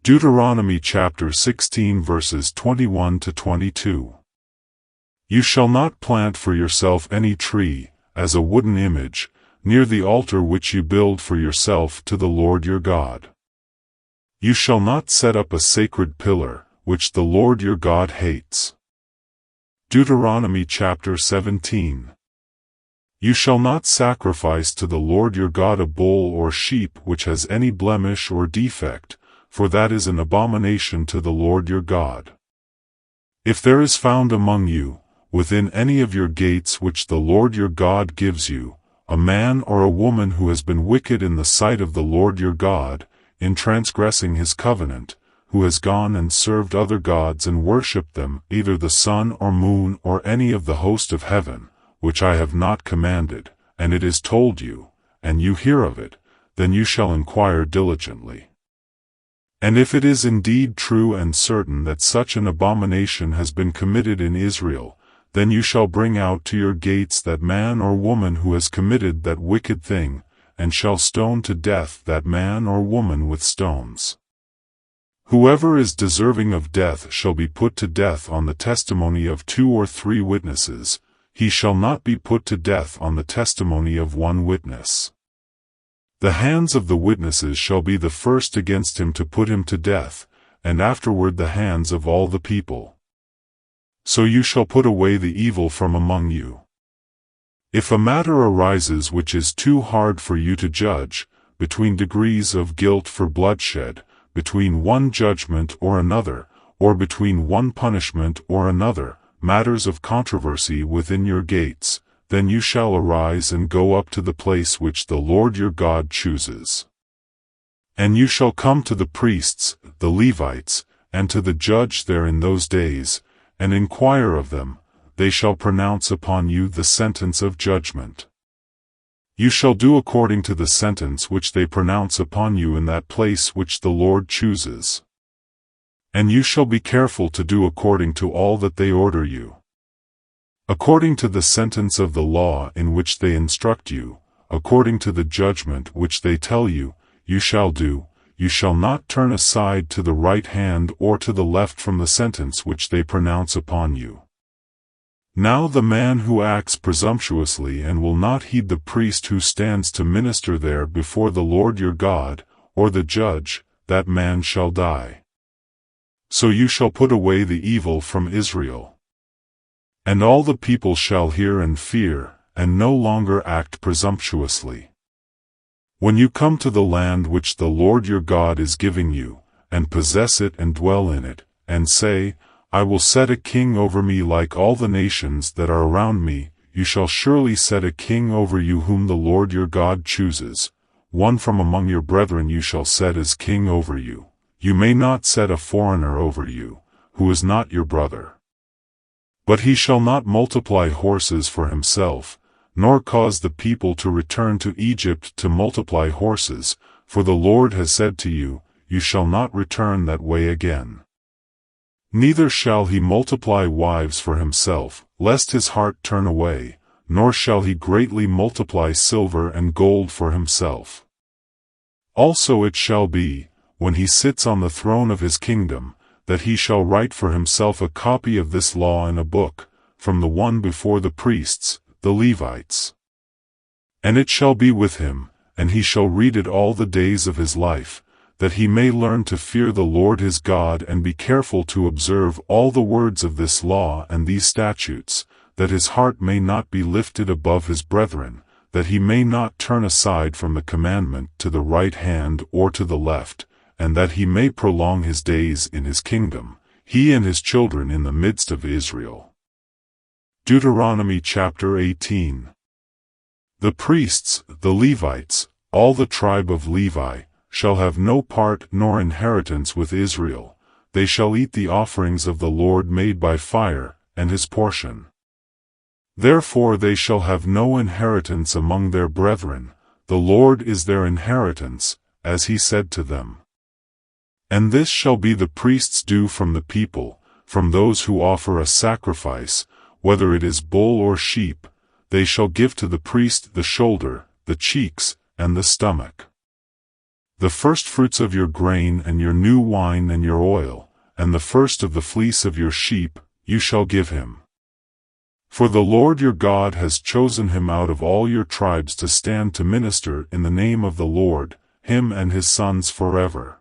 Deuteronomy chapter 16 verses 21 to 22. You shall not plant for yourself any tree, as a wooden image, near the altar which you build for yourself to the Lord your God. You shall not set up a sacred pillar, which the Lord your God hates. Deuteronomy chapter 17. You shall not sacrifice to the Lord your God a bull or sheep which has any blemish or defect, for that is an abomination to the Lord your God. If there is found among you, within any of your gates which the Lord your God gives you, a man or a woman who has been wicked in the sight of the Lord your God, in transgressing his covenant, who has gone and served other gods and worshipped them, either the sun or moon or any of the host of heaven, which I have not commanded, and it is told you, and you hear of it, then you shall inquire diligently. And if it is indeed true and certain that such an abomination has been committed in Israel, then you shall bring out to your gates that man or woman who has committed that wicked thing, and shall stone to death that man or woman with stones. Whoever is deserving of death shall be put to death on the testimony of 2 or 3 witnesses. He shall not be put to death on the testimony of 1 witness. The hands of the witnesses shall be the first against him to put him to death, and afterward the hands of all the people. So you shall put away the evil from among you. If a matter arises which is too hard for you to judge, between degrees of guilt for bloodshed, between one judgment or another, or between one punishment or another, matters of controversy within your gates, then you shall arise and go up to the place which the Lord your God chooses. And you shall come to the priests, the Levites, and to the judge there in those days, and inquire of them. They shall pronounce upon you the sentence of judgment. You shall do according to the sentence which they pronounce upon you in that place which the Lord chooses. And you shall be careful to do according to all that they order you. According to the sentence of the law in which they instruct you, according to the judgment which they tell you, you shall do. You shall not turn aside to the right hand or to the left from the sentence which they pronounce upon you. Now the man who acts presumptuously and will not heed the priest who stands to minister there before the Lord your God, or the judge, that man shall die. So you shall put away the evil from Israel. And all the people shall hear and fear, and no longer act presumptuously. When you come to the land which the Lord your God is giving you, and possess it and dwell in it, and say, I will set a king over me like all the nations that are around me, you shall surely set a king over you whom the Lord your God chooses. One from among your brethren you shall set as king over you. You may not set a foreigner over you, who is not your brother. But he shall not multiply horses for himself, nor cause the people to return to Egypt to multiply horses, for the Lord has said to you, you shall not return that way again. Neither shall he multiply wives for himself, lest his heart turn away, nor shall he greatly multiply silver and gold for himself. Also it shall be, when he sits on the throne of his kingdom, that he shall write for himself a copy of this law in a book, from the one before the priests, the Levites. And it shall be with him, and he shall read it all the days of his life, that he may learn to fear the Lord his God and be careful to observe all the words of this law and these statutes, that his heart may not be lifted above his brethren, that he may not turn aside from the commandment to the right hand or to the left, and that he may prolong his days in his kingdom, he and his children in the midst of Israel. Deuteronomy chapter 18. The priests, the Levites, all the tribe of Levi, shall have no part nor inheritance with Israel. They shall eat the offerings of the Lord made by fire, and his portion. Therefore they shall have no inheritance among their brethren. The Lord is their inheritance, as he said to them. And this shall be the priest's due from the people, from those who offer a sacrifice, whether it is bull or sheep. They shall give to the priest the shoulder, the cheeks, and the stomach. The firstfruits of your grain and your new wine and your oil, and the first of the fleece of your sheep, you shall give him. For the Lord your God has chosen him out of all your tribes to stand to minister in the name of the Lord, him and his sons forever.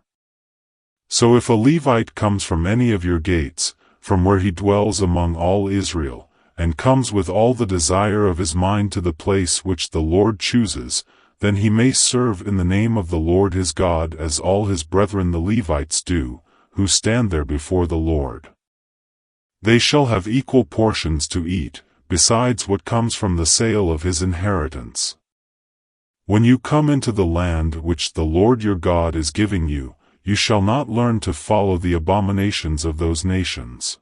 So if a Levite comes from any of your gates, from where he dwells among all Israel, and comes with all the desire of his mind to the place which the Lord chooses, then he may serve in the name of the Lord his God as all his brethren the Levites do, who stand there before the Lord. They shall have equal portions to eat, besides what comes from the sale of his inheritance. When you come into the land which the Lord your God is giving you, you shall not learn to follow the abominations of those nations.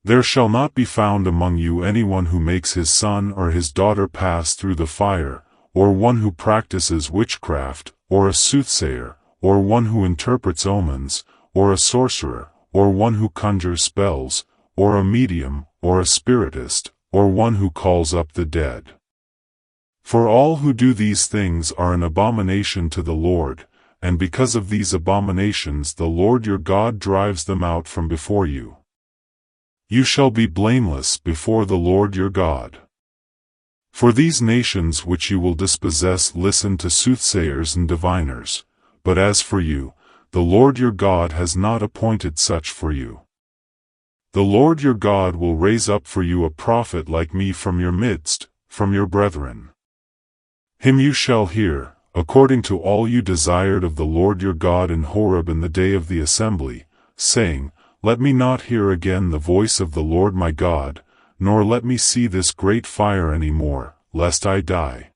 There shall not be found among you anyone who makes his son or his daughter pass through the fire, or one who practices witchcraft, or a soothsayer, or one who interprets omens, or a sorcerer, or one who conjures spells, or a medium, or a spiritist, or one who calls up the dead. For all who do these things are an abomination to the Lord, and because of these abominations the Lord your God drives them out from before you. You shall be blameless before the Lord your God. For these nations which you will dispossess listen to soothsayers and diviners, but as for you, the Lord your God has not appointed such for you. The Lord your God will raise up for you a prophet like me from your midst, from your brethren. Him you shall hear, according to all you desired of the Lord your God in Horeb in the day of the assembly, saying, Let me not hear again the voice of the Lord my God, nor let me see this great fire any more, lest I die.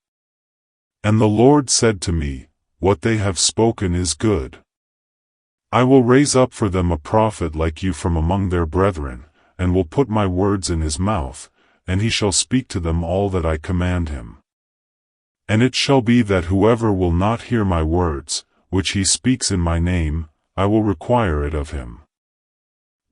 And the Lord said to me, What they have spoken is good. I will raise up for them a prophet like you from among their brethren, and will put my words in his mouth, and he shall speak to them all that I command him. And it shall be that whoever will not hear my words, which he speaks in my name, I will require it of him.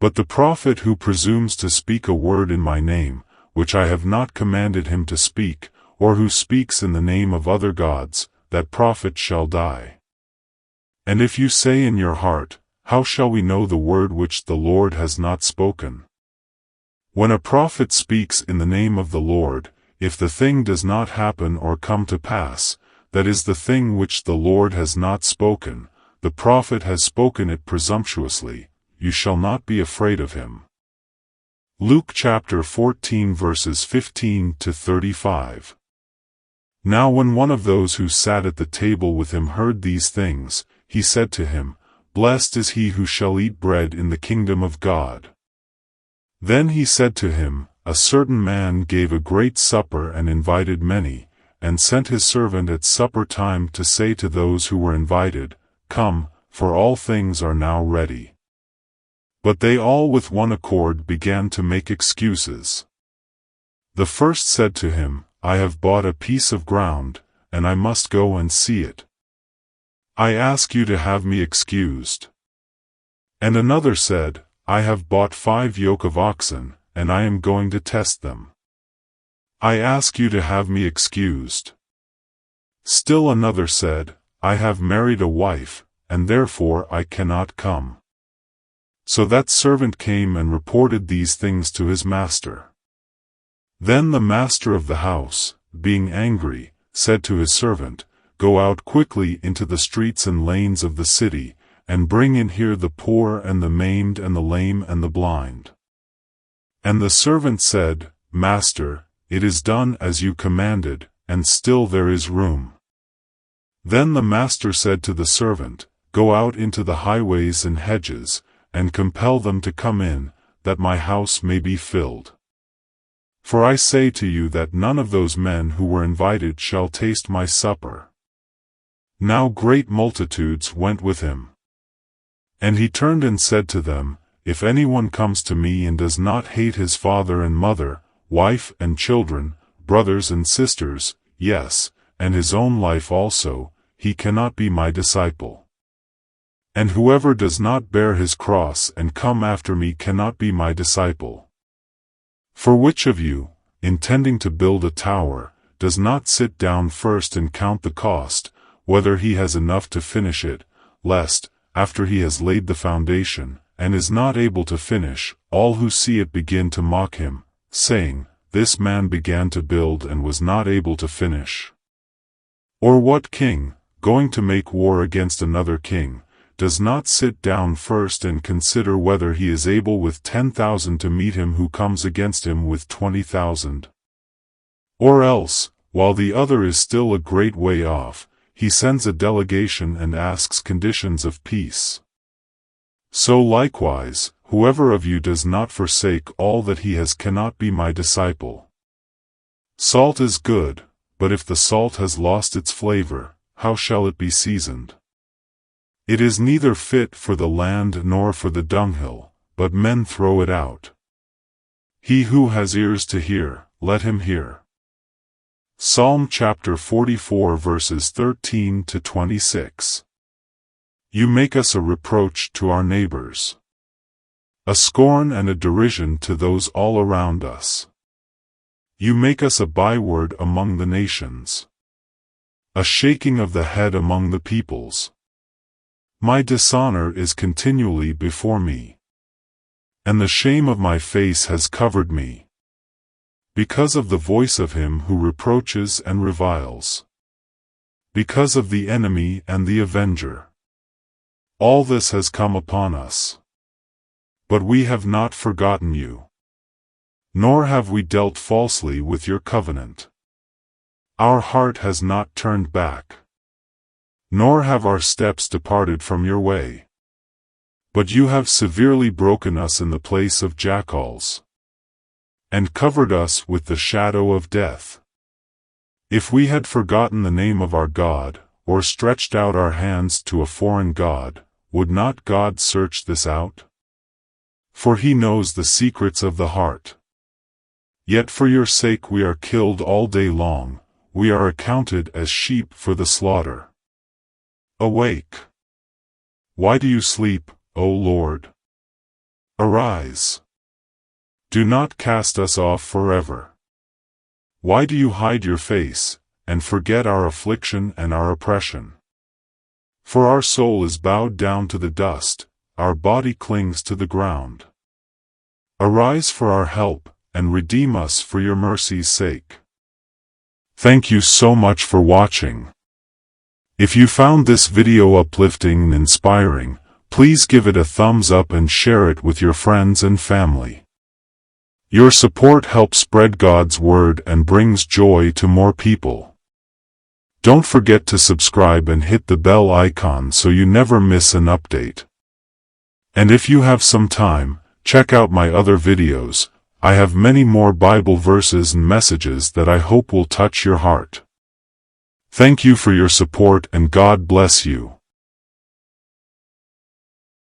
But the prophet who presumes to speak a word in my name, which I have not commanded him to speak, or who speaks in the name of other gods, that prophet shall die. And if you say in your heart, How shall we know the word which the Lord has not spoken? When a prophet speaks in the name of the Lord, if the thing does not happen or come to pass, that is the thing which the Lord has not spoken, the prophet has spoken it presumptuously, you shall not be afraid of him. Luke chapter 14 verses 15 to 35. Now when one of those who sat at the table with him heard these things, he said to him, Blessed is he who shall eat bread in the kingdom of God. Then he said to him, A certain man gave a great supper and invited many, and sent his servant at supper time to say to those who were invited, Come, for all things are now ready. But they all with one accord began to make excuses. The first said to him, I have bought a piece of ground, and I must go and see it. I ask you to have me excused. And another said, I have bought 5 yoke of oxen, and I am going to test them. I ask you to have me excused. Still another said, I have married a wife, and therefore I cannot come. So that servant came and reported these things to his master. Then the master of the house, being angry, said to his servant, Go out quickly into the streets and lanes of the city, and bring in here the poor and the maimed and the lame and the blind. And the servant said, Master, it is done as you commanded, and still there is room. Then the master said to the servant, Go out into the highways and hedges, and compel them to come in, that my house may be filled. For I say to you that none of those men who were invited shall taste my supper. Now great multitudes went with him. And he turned and said to them, If anyone comes to me and does not hate his father and mother, wife and children, brothers and sisters, yes, and his own life also, he cannot be my disciple. And whoever does not bear his cross and come after me cannot be my disciple. For which of you, intending to build a tower, does not sit down first and count the cost, whether he has enough to finish it, lest, after he has laid the foundation, and is not able to finish, all who see it begin to mock him, saying, This man began to build and was not able to finish. Or what king, going to make war against another king, does not sit down first and consider whether he is able with 10,000 to meet him who comes against him with 20,000? Or else, while the other is still a great way off, he sends a delegation and asks conditions of peace. So likewise, whoever of you does not forsake all that he has cannot be my disciple. Salt is good, but if the salt has lost its flavor, how shall it be seasoned? It is neither fit for the land nor for the dunghill, but men throw it out. He who has ears to hear, let him hear. Psalm chapter 44 verses 13 to 26. You make us a reproach to our neighbors, a scorn and a derision to those all around us. You make us a byword among the nations, a shaking of the head among the peoples. My dishonor is continually before me, and the shame of my face has covered me, because of the voice of him who reproaches and reviles, because of the enemy and the avenger. All this has come upon us. But we have not forgotten you, nor have we dealt falsely with your covenant. Our heart has not turned back, nor have our steps departed from your way. But you have severely broken us in the place of jackals, and covered us with the shadow of death. If we had forgotten the name of our God, or stretched out our hands to a foreign god, would not God search this out? For he knows the secrets of the heart. Yet for your sake we are killed all day long, we are accounted as sheep for the slaughter. Awake! Why do you sleep, O Lord? Arise! Do not cast us off forever. Why do you hide your face, and forget our affliction and our oppression? For our soul is bowed down to the dust, our body clings to the ground. Arise for our help, and redeem us for your mercy's sake. Thank you so much for watching. If you found this video uplifting and inspiring, please give it a thumbs up and share it with your friends and family. Your support helps spread God's word and brings joy to more people. Don't forget to subscribe and hit the bell icon so you never miss an update. And if you have some time, check out my other videos. I have many more Bible verses and messages that I hope will touch your heart. Thank you for your support and God bless you.